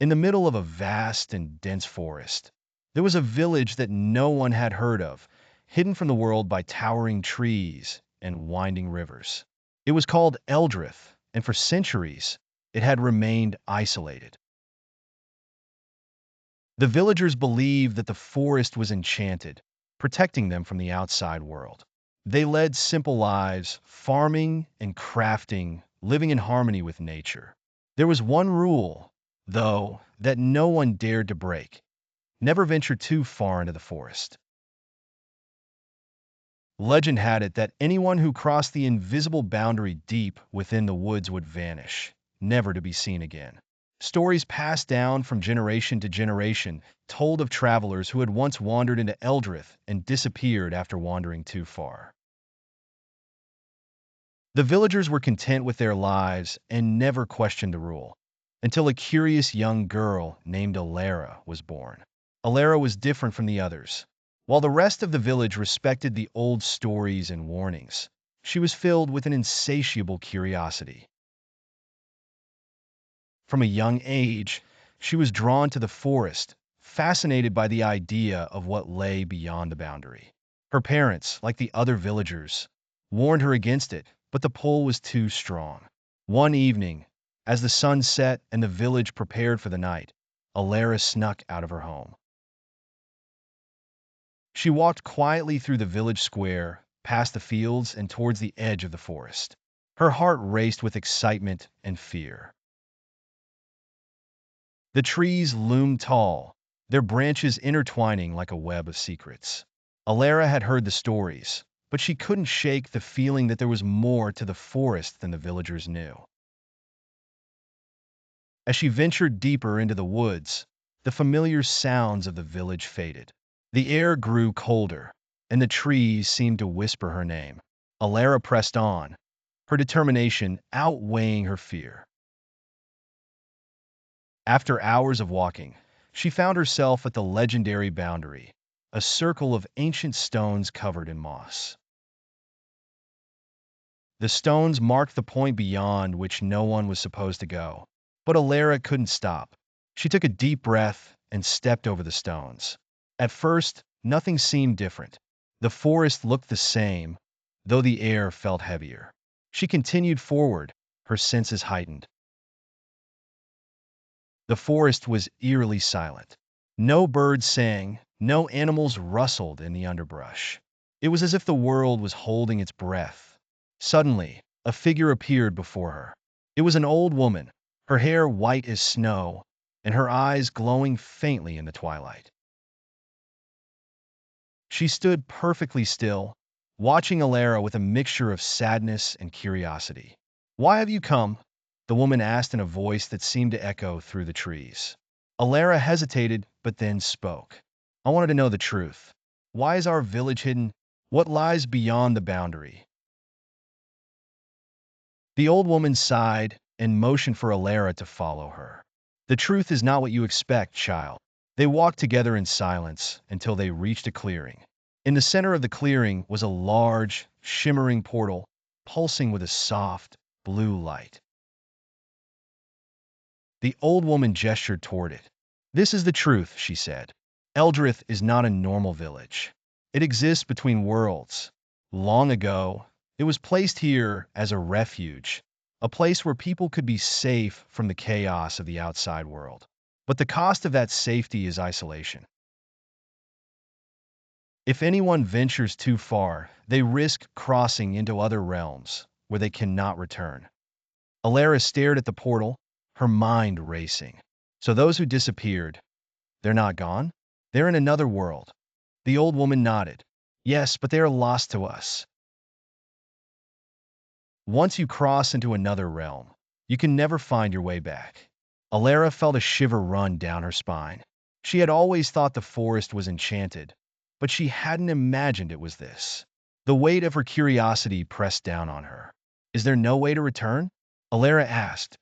In the middle of a vast and dense forest, there was a village that no one had heard of, hidden from the world by towering trees and winding rivers. It was called Eldrath, and for centuries, it had remained isolated. The villagers believed that the forest was enchanted, protecting them from the outside world. They led simple lives, farming and crafting, living in harmony with nature. There was one rule, though, that no one dared to break: never venture too far into the forest. Legend had it that anyone who crossed the invisible boundary deep within the woods would vanish, never to be seen again. Stories passed down from generation to generation told of travelers who had once wandered into Eldrath and disappeared after wandering too far. The villagers were content with their lives and never questioned the rule, until a curious young girl named Alara was born. Alara was different from the others. While the rest of the village respected the old stories and warnings, she was filled with an insatiable curiosity. From a young age, she was drawn to the forest, fascinated by the idea of what lay beyond the boundary. Her parents, like the other villagers, warned her against it, but the pull was too strong. One evening, as the sun set and the village prepared for the night, Alara snuck out of her home. She walked quietly through the village square, past the fields and towards the edge of the forest. Her heart raced with excitement and fear. The trees loomed tall, their branches intertwining like a web of secrets. Alara had heard the stories, but she couldn't shake the feeling that there was more to the forest than the villagers knew. As she ventured deeper into the woods, the familiar sounds of the village faded. The air grew colder, and the trees seemed to whisper her name. Alara pressed on, her determination outweighing her fear. After hours of walking, she found herself at the legendary boundary, a circle of ancient stones covered in moss. The stones marked the point beyond which no one was supposed to go, but Alara couldn't stop. She took a deep breath and stepped over the stones. At first, nothing seemed different. The forest looked the same, though the air felt heavier. She continued forward, her senses heightened. The forest was eerily silent. No birds sang, no animals rustled in the underbrush. It was as if the world was holding its breath. Suddenly, a figure appeared before her. It was an old woman, her hair white as snow, and her eyes glowing faintly in the twilight. She stood perfectly still, watching Alara with a mixture of sadness and curiosity. "Why have you come?" the woman asked in a voice that seemed to echo through the trees. Alara hesitated, but then spoke. "I wanted to know the truth. Why is our village hidden? What lies beyond the boundary?" The old woman sighed and motioned for Alara to follow her. "The truth is not what you expect, child." They walked together in silence until they reached a clearing. In the center of the clearing was a large, shimmering portal, pulsing with a soft, blue light. The old woman gestured toward it. "This is the truth," she said. "Eldrath is not a normal village. It exists between worlds. Long ago, it was placed here as a refuge, a place where people could be safe from the chaos of the outside world. But the cost of that safety is isolation. If anyone ventures too far, they risk crossing into other realms where they cannot return." Alara stared at the portal, her mind racing. "So those who disappeared, they're not gone? They're in another world." The old woman nodded. "Yes, but they are lost to us. Once you cross into another realm, you can never find your way back." Alara felt a shiver run down her spine. She had always thought the forest was enchanted, but she hadn't imagined it was this. The weight of her curiosity pressed down on her. "Is there no way to return?" Alara asked,